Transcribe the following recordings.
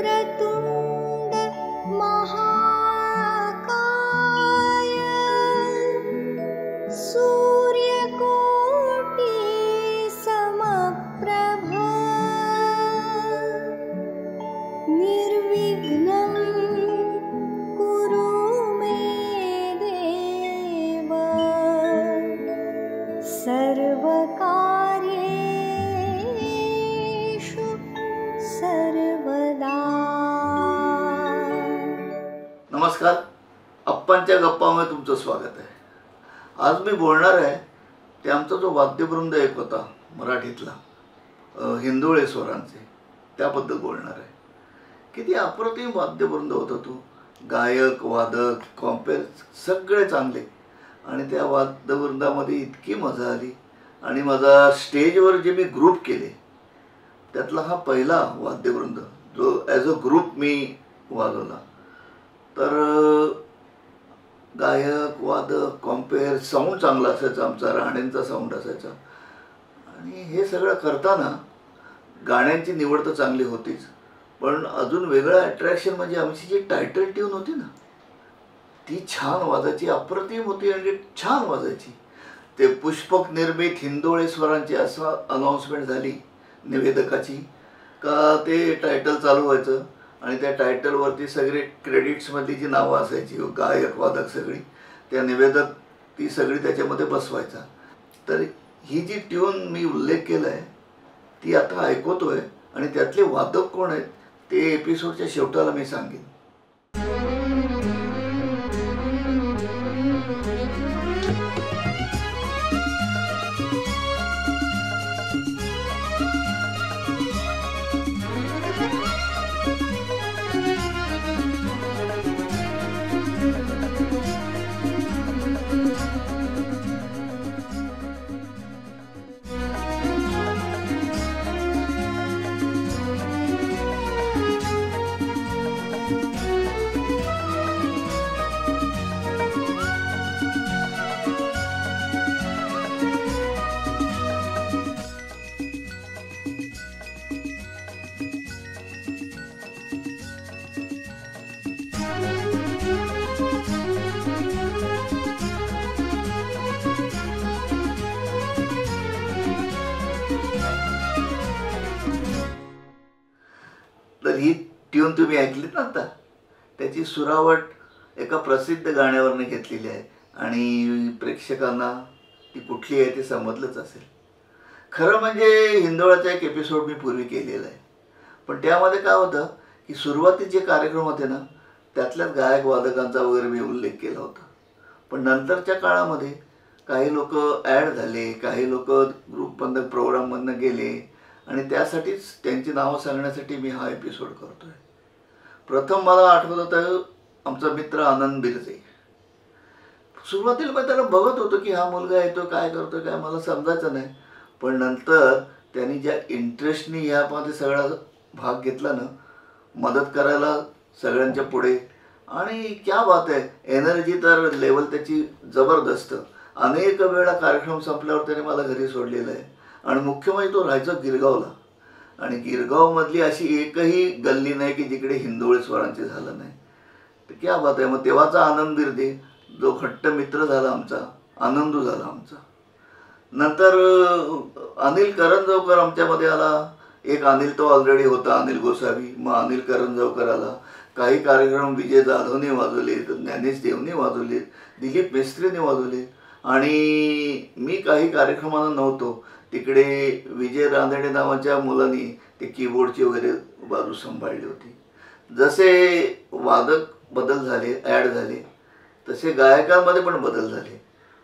वक्रतुंड महाकाय सूर्यकोटि समप्रभ निर्विघ्नं कुरु मे देव सर्वकार्येषु सर्वदा। नमस्कार, अप्पांच्या गप्पामध्ये तुमचं स्वागत आहे। आज मी बोलणार आहे ते आमचा जो वाद्यवृंद एक होता मराठीतला हिंदोळे स्वरांचे, त्याबद्दल बोलणार आहे। किती अप्रतिम वाद्यवृंद होता तो, गायक वादक कॉम्पेअर सगळे चांगले, आणि त्या वाद्यवृंदामध्ये इतकी मजा आली। आणि माझा स्टेजवर जे मी ग्रुप केले त्यातला हा पहिला वाद्यवृंद जो ॲज अ ग्रुप मी वाजवला। तर गायक वादक कॉम्पेअर साऊंड चांगला असायचा, आमचा राणेंचा साऊंड असायचा। आणि हे सगळं करताना गाण्यांची निवड तर चांगली होतीच, पण अजून वेगळं अट्रॅक्शन म्हणजे आमची जी टायटल ट्यून होती ना, ती छान वाजायची, अप्रतिम होती आणि छान वाजायची। ते पुष्पक निर्मित हिंदोळे स्वरांची असं अनाऊन्समेंट झाली निवेदकाची का ते टायटल चालू व्हायचं आणि त्या टायटलवरती सगळे क्रेडिट्समधली जी नावं असायची, गायक वादक सगळी, त्या निवेदक ती सगळी त्याच्यामध्ये बसवायचा। तर ही जी ट्यून मी उल्लेख केला आहे ती आता ऐकवतोय, आणि त्यातले वादक कोण आहेत ते एपिसोडच्या शेवटाला मी सांगेन। तर ही ट्यून तुम्ही ऐकलीत ना आता, त्याची सुरावट एका प्रसिद्ध गाण्यावरनं घेतलेली आहे आणि प्रेक्षकांना ती कुठली आहे ते समजलंच असेल। खरं म्हणजे हिंदोळाचा एक एपिसोड मी पूर्वी केलेला आहे, पण त्यामध्ये काय होतं की सुरुवातीचे कार्यक्रम होते ना, त्यातल्याच गायक वादकांचा वगैरे मी उल्लेख केला होता। पण नंतरच्या काळामध्ये काही लोक ॲड झाले, काही लोक ग्रुपमधनं प्रोग्राममधनं गेले, आणि त्यासाठीच त्यांची नावं सांगण्यासाठी मी हा एपिसोड करतो आहे। प्रथम मला आठवत होतं आमचा मित्र आनंद बिरजे। सुरुवातीला मी त्याला बघत होतो की हा मुलगा येतो काय करतो काय मला समजायचं नाही, पण नंतर त्यांनी ज्या इंटरेस्टनी यामध्ये सगळा भाग घेतला ना, मदत करायला सगळ्यांच्या पुढे, आणि क्या बात आहे, एनर्जी तर लेवल त्याची जबरदस्त। अनेक वेळा कार्यक्रम संपल्यावर त्याने मला घरी सोडलेलं आहे, आणि मुख्य म्हणजे तो राहायचा गिरगावला, आणि गिरगावमधली अशी एकही गल्ली नाही की जिकडे हिंदोळे स्वरांचे झालं नाही। तर क्या बात आहे। मग तेव्हाचा आनंद बिर्दे जो घट्ट मित्र झाला आमचा, आनंदू झाला आमचा। नंतर अनिल करंजवकर आमच्यामध्ये आला। एक अनिल तो ऑलरेडी होता, अनिल गोसावी, मग अनिल करंजवकर आला। काही कार्यक्रम विजय जाधवने वाजवले, ज्ञानेश देवने वाजवले, दिलीप मिस्त्रीने वाजवले, आणि मी काही कार्यक्रमांना नव्हतो तिकडे विजय रांदडे नावाच्या मुलांनी ते कीबोर्डची वगैरे बाजू सांभाळली होती। जसे वादक बदल झाले, ॲड झाले, तसे गायकांमध्ये पण बदल झाले।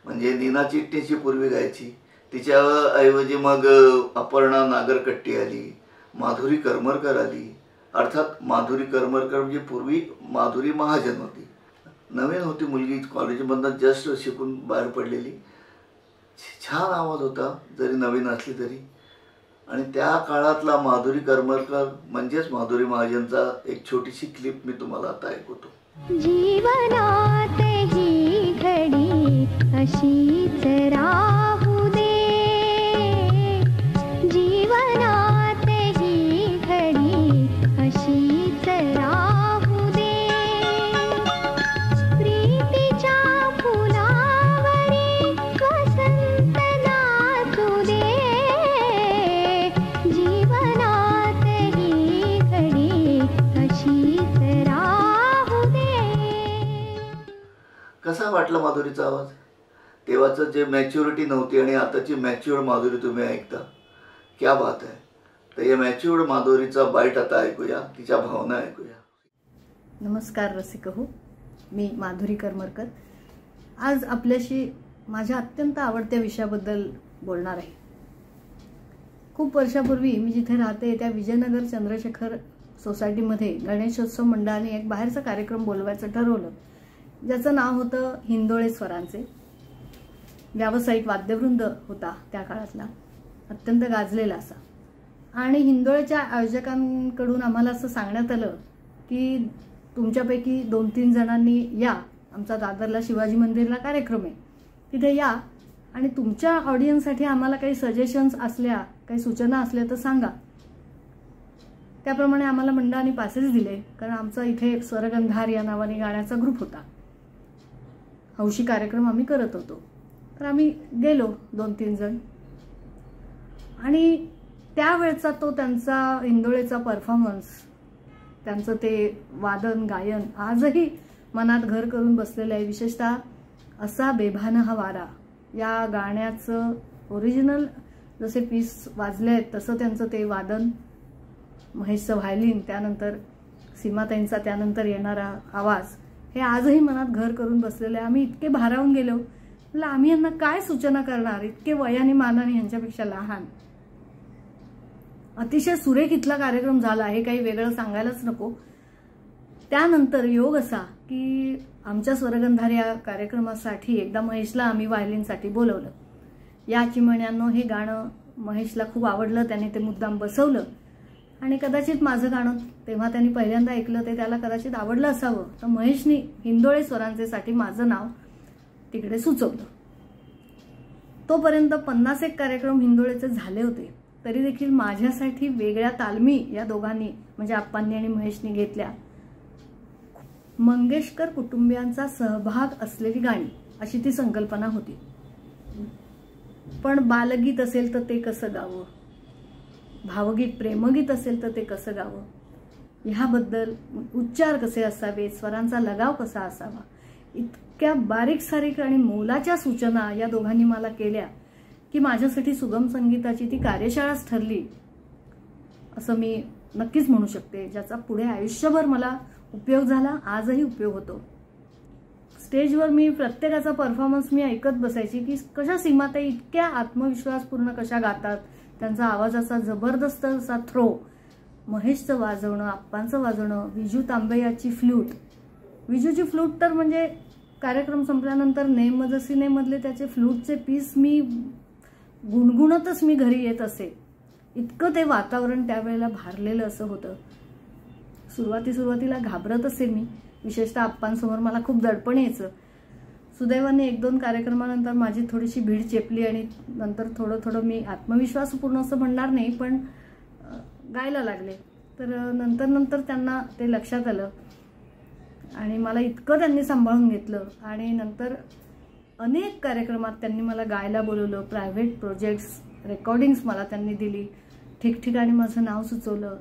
म्हणजे नीना चिटणीची पूर्वी गायची, तिच्याऐवजी मग अपर्णा नागरकट्टी आली, माधुरी करमरकर आली। अर्थात माधुरी करमरकर म्हणजे पूर्वी माधुरी महाजन होती, नवीन होती मुलगी, कॉलेजमधनं जस्ट शिकून बाहेर पडलेली, छान आवाज होता जरी नवीन असली तरी। आणि त्या काळातला माधुरी करमरकर म्हणजेच माधुरी महाजनचा एक छोटीशी क्लिप मी तुम्हाला आता ऐकवतो। जीवनात ही घडी अशीच राहू दे, जीवनात ही घडी अशीच ऐकला माधुरीचा आवाज? तेव्हाचं जे मॅच्युरिटी नव्हती आणि आताची मॅच्युअर्ड माधुरी तुम्ही ऐकता, क्या बात आहे. तर या मॅच्युअर्ड माधुरीचा बाईट आता ऐकूया, तिच्या भावना ऐकूया. नमस्कार रसिक हो, मी माधुरी करमरकर. आज आपल्याशी माझ्या अत्यंत आवडत्या विषयाबद्दल बोलणार आहे. खूप वर्षापूर्वी मी जिथे राहते त्या विजयनगर चंद्रशेखर सोसायटीमध्ये गणेशोत्सव मंडळाने एक बाहेरचा कार्यक्रम बोलवायचं ठरवलं, ज्याचं नाव होतं हिंदोळे स्वरांचे. व्यावसायिक वाद्यवृंद होता त्या काळातला, अत्यंत गाजलेला असा. आणि हिंदोळेच्या आयोजकांकडून आम्हाला असं सांगण्यात आलं की तुमच्यापैकी 2-3 जणांनी या, आमचा दादरला शिवाजी मंदिरला कार्यक्रम आहे, तिथे या आणि तुमच्या ऑडियन्ससाठी आम्हाला काही सजेशन्स असल्या, काही सूचना असल्या तर सांगा. त्याप्रमाणे आम्हाला मंडळाने पासेस दिले, कारण आमचा इथे एक स्वरगंधार या नावाने गाण्याचा ग्रुप होता. हौशी कार्यक्रम आम्ही करत होतो. तर आम्ही गेलो 2-3 जण आणि त्यावेळचा तो त्यांचा हिंदोळेचा परफॉर्मन्स, त्यांचं ते वादन गायन आजही मनात घर करून बसलेलं आहे. विशेषतः असा बेभान हा वारा या गाण्याचं ओरिजिनल जसे पीस वाजले आहेत तसं त्यांचं ते वादन, महेशचं व्हायलिन, त्यानंतर सीमाताईंचा त्यानंतर येणारा आवाज, हे आजही मनात घर करून बसलेलं आहे. आम्ही इतके भारावून गेलो, म्हटलं आम्ही यांना काय सूचना करणार, इतके वयाने मानाने यांच्यापेक्षा लहान. अतिशय सुरेख इथला कार्यक्रम झाला, हे काही वेगळं सांगायलाच नको. त्यानंतर योग असा की आमच्या स्वरगंधार या कार्यक्रमासाठी एकदा महेशला आम्ही व्हायलिनसाठी बोलवलं. या चिमण्यांनो हे गाणं महेशला खूप आवडलं, त्याने ते मुद्दाम बसवलं आणि कदाचित माझं गाणं तेव्हा त्यांनी पहिल्यांदा ऐकलं, ते त्याला कदाचित आवडलं असावं. तर महेशनी हिंदोळे स्वरांचेसाठी माझं नाव तिकडे सुचवलं. तोपर्यंत 50 कार्यक्रम हिंदोळेचे झाले होते, तरी देखील माझ्यासाठी वेगळ्या तालमी या दोघांनी म्हणजे आप्पांनी आणि महेशनी घेतल्या. मंगेशकर कुटुंबियांचा सहभाग असलेली गाणी अशी ती संकल्पना होती. पण बालगीत असेल तर ते कसं गावं, भावगीत प्रेमगीत असेल तर ते कसं गावं, ह्याबद्दल उच्चार कसे असावे, स्वरांचा लगाव कसा असावा, इतक्या बारीक सारीक आणि मोलाच्या सूचना या दोघांनी मला केल्या की माझ्यासाठी सुगम संगीताची ती कार्यशाळाच ठरली असं मी नक्कीच म्हणू शकते, ज्याचा पुढे आयुष्यभर मला उपयोग झाला, आजही उपयोग होतो. स्टेजवर मी प्रत्येकाचा परफॉर्मन्स मी ऐकत बसायची की कशा सीमाताई इतक्या आत्मविश्वासपूर्ण कशा गातात, त्यांचा आवाजाचा जबरदस्त असा थ्रो, महेशचं वाजवणं, आप्पांचं वाजवणं, विजू तांबेयाची फ्लूट. विजूची फ्लूट तर म्हणजे कार्यक्रम संपल्यानंतर नेम मजसी नेम मधले त्याचे फ्लूटचे पीस मी गुणगुणतच मी घरी येत असे. इतकं ते वातावरण त्यावेळेला भारलेलं असं होतं. सुरुवातीला घाबरत असे मी, विशेषतः आप्पांसमोर मला खूप दडपण यायचं. सुदैवाने 1-2 कार्यक्रमानंतर माझी थोडीशी भीड चेपली आणि नंतर थोडं मी आत्मविश्वासपूर्ण असं म्हणणार नाही पण गायला लागले. तर नंतर त्यांना ते लक्षात आलं आणि मला इतकं त्यांनी सांभाळून घेतलं आणि नंतर अनेक कार्यक्रमात त्यांनी मला गायला बोलवलं. प्रायव्हेट प्रोजेक्ट्स, रेकॉर्डिंग्स मला त्यांनी दिली, ठिकठिकाणी माझं नाव सुचवलं.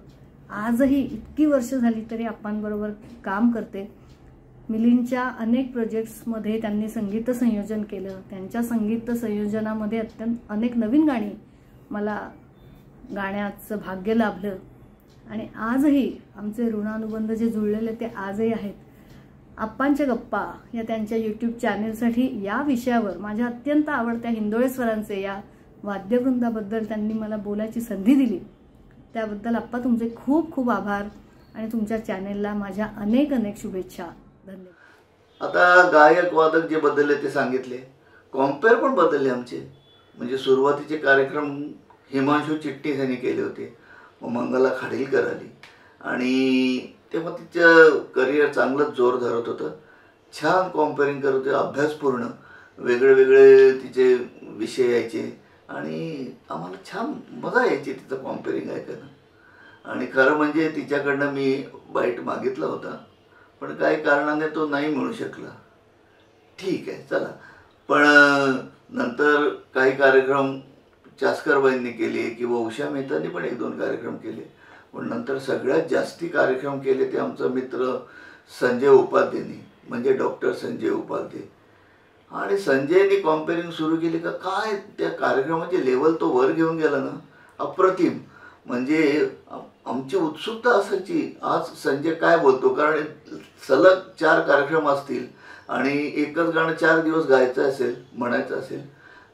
आजही इतकी वर्ष झाली तरी आप्पांबरोबर काम करते. मिलिंदच्या अनेक प्रोजेक्ट्समध्ये त्यांनी संगीत संयोजन केलं. त्यांच्या संगीत संयोजनामध्ये अनेक नवीन गाणी मला गाण्याचं भाग्य लाभलं आणि आजही आमचे ऋणानुबंध जे जुळलेले ते आजही आहेत. आप्पांच्या गप्पा या त्यांच्या यूट्यूब चॅनेलसाठी या विषयावर माझ्या अत्यंत आवडत्या हिंदोळे स्वरांचे या वाद्यवृंदाबद्दल त्यांनी मला बोलायची संधी दिली, त्याबद्दल आप्पा तुमचे खूप खूप आभार आणि तुमच्या चॅनेलला माझ्या अनेक शुभेच्छा. धन्यवाद. आता गायक वादक जे बदलले ते सांगितले, कॉम्पेअर पण बदलले आमचे. म्हणजे सुरुवातीचे कार्यक्रम हिमांशू चिट्टी यांनी केले होते, मग मंगला खाडीलकर आली आणि तेव्हा तिचं करिअर चांगलंच जोर धरत होतं. छान कॉम्पेअरिंग करत होते, अभ्यासपूर्ण वेगळे तिचे विषय यायचे आणि आम्हाला छान मजा यायची तिचं कॉम्पेअरिंग ऐकायला. आणि खरं म्हणजे तिच्याकडनं मी बाईट मागितला होता, पण काही कारणाने तो नाही मिळू शकला. ठीक आहे चला. पण नंतर काही कार्यक्रम चास्करबाईंनी केले किंवा उषा मेहतांनी पण 1-2 कार्यक्रम केले, पण नंतर सगळ्यात जास्ती कार्यक्रम केले ते आमचा मित्र संजय उपाध्येंनी, म्हणजे डॉक्टर संजय उपाध्ये. आणि संजयने कॉम्पेअरिंग सुरू केली का काय त्या कार्यक्रमाची लेवल तो वर घेऊन गेला ना, अप्रतिम. म्हणजे आमची उत्सुकता असायची आज संजय काय बोलतो, कारण सलग 4 कार्यक्रम असतील आणि एकच गाणं 4 दिवस गायचं असेल, म्हणायचं असेल,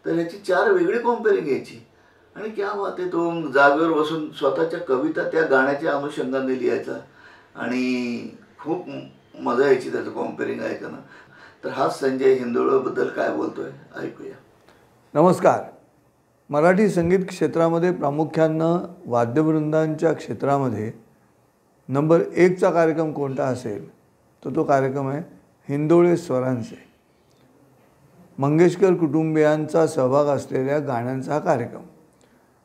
तर ह्याची 4 वेगळी कॉम्पेअरिंग घ्यायची. आणि क्या बात आहे, तो जागेवर बसून स्वतःच्या कविता त्या गाण्याच्या अनुषंगाने लिहायचा आणि खूप मजा यायची त्याचं कॉम्पेअरिंग ऐकणं. तर हाच संजय हिंदोळबद्दल काय बोलतोय ऐकूया. नमस्कार. मराठी संगीत क्षेत्रामध्ये प्रामुख्यानं वाद्यवृंदांच्या क्षेत्रामध्ये नंबर 1चा कार्यक्रम कोणता असेल तर तो कार्यक्रम आहे हिंदोळे स्वरांचे. मंगेशकर कुटुंबियांचा सहभाग असलेल्या गाण्यांचा हा कार्यक्रम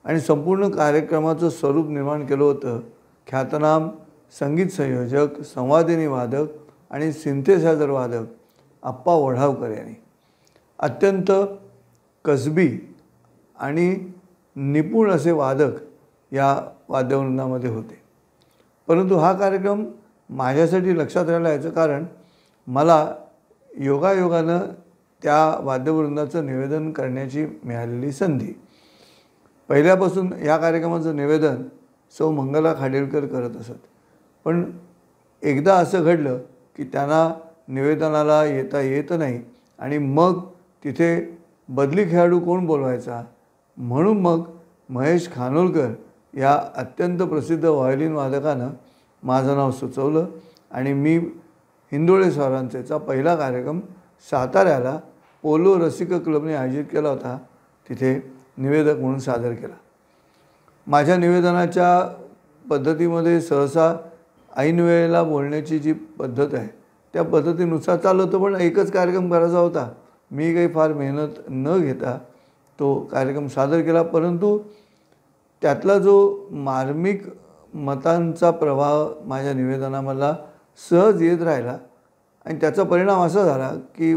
आणि संपूर्ण कार्यक्रमाचं स्वरूप निर्माण केलं होतं ख्यातनाम संगीत संयोजक, संवादिनी वादक आणि सिंथेसायझर वादक आप्पा वढावकर यांनी. अत्यंत कसबी आणि निपुण असे वादक या वाद्यवृंदामध्ये होते. परंतु हा कार्यक्रम माझ्यासाठी लक्षात राहिला याचं कारण मला योगायोगानं त्या वाद्यवृंदाचं निवेदन करण्याची मिळालेली संधी. पहिल्यापासून या कार्यक्रमाचं निवेदन सौ मंगला खाडेलकर करत असत. पण एकदा असं घडलं की त्यांना निवेदनाला येता येत नाही आणि मग तिथे बदली खेळाडू कोण बोलवायचा म्हणून मग महेश खानोलकर या अत्यंत प्रसिद्ध व्हायोलिन वादकानं माझं नाव सुचवलं आणि मी हिंदोळे स्वरांचेचा पहिला कार्यक्रम साताऱ्याला पोलो रसिक क्लबने आयोजित केला होता. तिथे निवेदक म्हणून सादर केला. माझ्या निवेदनाच्या पद्धतीमध्ये सहसा ऐन वेळेला बोलण्याची जी पद्धत आहे त्या पद्धतीनुसार चाललं होतं. पण एकच कार्यक्रम करायचा होता. मी काही फार मेहनत न घेता तो कार्यक्रम सादर केला. परंतु त्यातला जो मार्मिक मतांचा प्रवाह माझ्या निवेदनामधला सहज येत राहिला आणि त्याचा परिणाम असा झाला की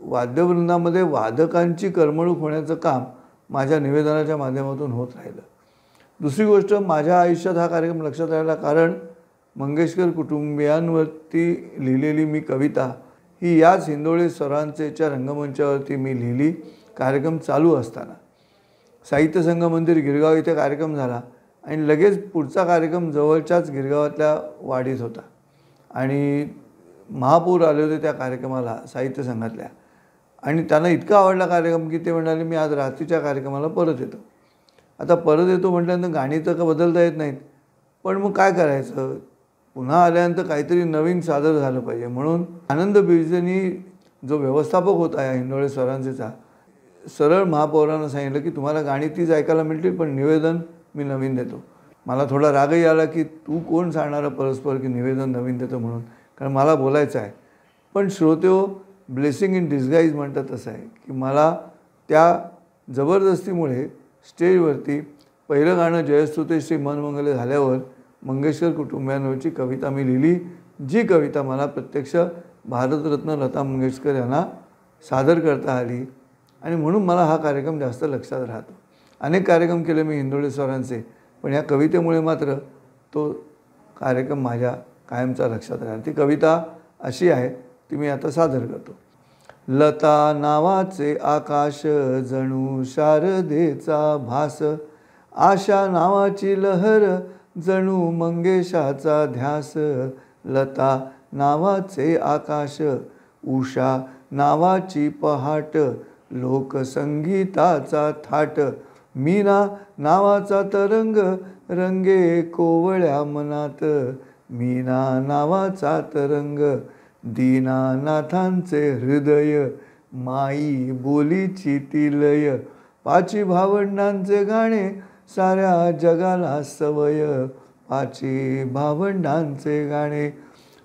वाद्यवृंदामध्ये वादकांची करमणूक होण्याचं काम माझ्या निवेदनाच्या माध्यमातून होत राहिलं. दुसरी गोष्ट, माझ्या आयुष्यात हा कार्यक्रम लक्षात राहिला कारण मंगेशकर कुटुंबियांवरती लिहिलेली मी कविता ही याच हिंदोळे स्वरांचेच्या रंगमंचावरती मी लिहिली कार्यक्रम चालू असताना. साहित्य संघ मंदिर गिरगाव इथे कार्यक्रम झाला आणि लगेच पुढचा कार्यक्रम जवळच्याच गिरगावातल्या वाडीत होता आणि महापौर आले होते त्या कार्यक्रमाला साहित्य संघातल्या आणि त्यांना इतका आवडला कार्यक्रम की ते म्हणाले मी आज रात्रीच्या कार्यक्रमाला परत येतो. आता परत येतो म्हटल्यानंतर गाणी तर बदलता येत नाहीत, पण मग काय करायचं, पुन्हा आल्यानंतर काहीतरी नवीन सादर झालं पाहिजे. म्हणून आनंद बिर्जेंनी जो व्यवस्थापक होता या हिंदोळे स्वरांचेचा सरळ महापौरांना सांगितलं की तुम्हाला गाणी तीच ऐकायला मिळतील पण निवेदन मी नवीन देतो. मला थोडा रागही आला की तू कोण सांगणारा परस्पर की निवेदन नवीन देतो म्हणून, कारण मला बोलायचं आहे. पण श्रोतेहो, ब्लेसिंग इन डिस्गाईज म्हणतात तसं आहे की मला त्या जबरदस्तीमुळे स्टेजवरती पहिलं गाणं जयस्तुते श्री मनमंगले झाल्यावर मंगेशकर कुटुंबियांवरची कविता मी लिहिली, जी कविता मला प्रत्यक्ष भारतरत्न लता मंगेशकर यांना सादर करता आली आणि म्हणून मला हा कार्यक्रम जास्त लक्षात राहतो. अनेक कार्यक्रम केले मी हिंदोळे स्वरांचे, पण या कवितेमुळे मात्र तो कार्यक्रम माझ्या कायमचा लक्षात राहिला. ती कविता अशी आहे, ती मी आता सादर करतो. लता नावाचे आकाश जणू शारदेचा भास, आशा नावाची लहर जणू मंगेशाचा ध्यास. लता नावाचे आकाश, उषा नावाची पहाट, लोकसंगीताचा थाट. मीना नावाचा तरंग रंगे कोवळ्या मनात. मीना नावाचा तरंग दीनानाथांचे हृदय, माई बोलीची ती लय. पाची भावंडांचे गाणे साऱ्या जगाला सवय, पाची भावंडांचे गाणे.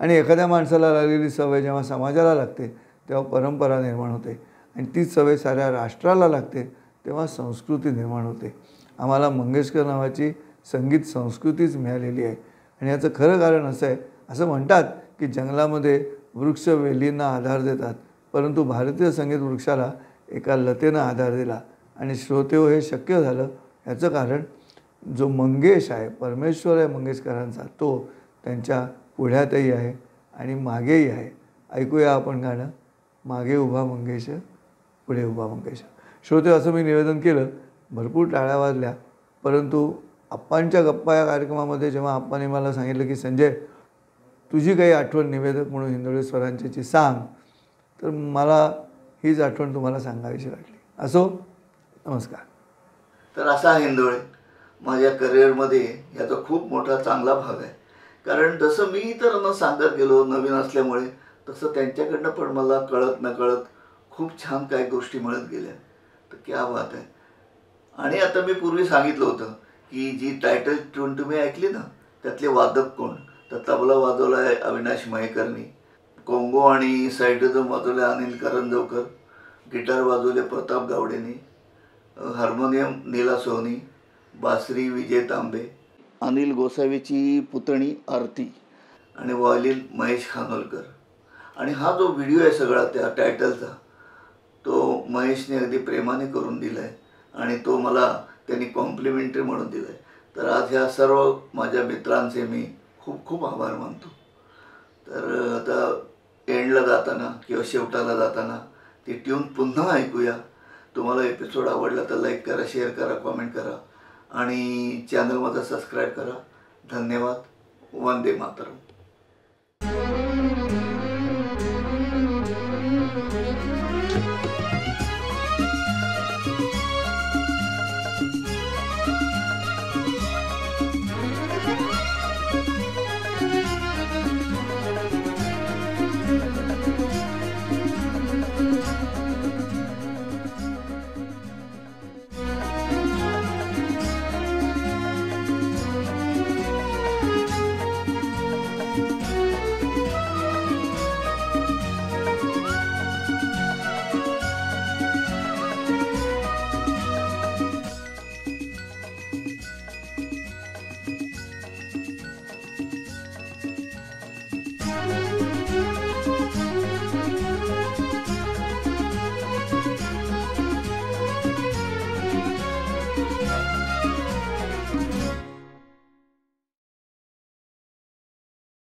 आणि एखाद्या माणसाला लागलेली सवय जेव्हा समाजाला लागते तेव्हा परंपरा निर्माण होते आणि तीच सवय साऱ्या राष्ट्राला लागते तेव्हा संस्कृती निर्माण होते. आम्हाला मंगेशकर नावाची संगीत संस्कृतीच मिळालेली आहे आणि याचं खरं कारण असं आहे, असं म्हणतात की जंगलामध्ये वृक्ष वेलींना आधार देतात, परंतु भारतीय संगीत वृक्षाला एका लतेनं आधार दिला आणि श्रोतेहो हे शक्य झालं. याचं कारण जो मंगेश आहे, परमेश्वर आहे मंगेशकरांचा, तो त्यांच्या पुढ्यातही आहे आणि मागेही आहे. ऐकूया आपण गाणं, मागे उभा मंगेश पुढे उभा मंगेशा. श्रोते, असं मी निवेदन केलं, भरपूर टाळ्या वाजल्या. परंतु आप्पांच्या गप्पा या कार्यक्रमामध्ये जेव्हा आप्पाने मला सांगितलं की संजय, तुझी काही आठवण निवेदक म्हणून हिंदोळे स्वरांची सांग, तर मला हीच आठवण तुम्हाला सांगावीशी वाटली. असो, नमस्कार. तर असा हिंदोळे माझ्या करिअरमध्ये याचा खूप मोठा चांगला भाग आहे. कारण जसं मी इतरांना सांगत गेलो नवीन असल्यामुळे, तसं त्यांच्याकडनं पण मला कळत नकळत खूप छान काही गोष्टी मिळत गेल्या. तर क्या बात आहे. आणि आता मी पूर्वी सांगितलं होतं की जी टायटल ट्यून तुम्ही ऐकली ना, त्यातले वादक कोण, तर तबला वाजवला आहे अविनाश मयेकरनी, कोंगो आणि सायडोजम वाजवले अनिल करंजवकर, गिटार वाजवले प्रताप गावडेनी, हार्मोनियम नीला सोहनी, बासरी विजय तांबे, अनिल गोसावीची पुतणी आरती आणि व्हायोलिन महेश खानोलकर. आणि हा जो व्हिडिओ आहे सगळा त्या टायटलचा, तो महेशने अगदी प्रेमाने करून दिला आहे आणि तो मला त्यांनी कॉम्प्लिमेंटरी म्हणून दिला आहे. तर आज ह्या सर्व माझ्या मित्रांचे मी खूप खूप आभार मानतो. तर आता एंडला जाताना किंवा शेवटाला जाताना ती ट्यून पुन्हा ऐकूया. तुम्हाला एपिसोड आवडला तर लाईक करा, शेअर करा, कॉमेंट करा आणि चॅनल माझा सबस्क्राईब करा. धन्यवाद. वंदे मातरम.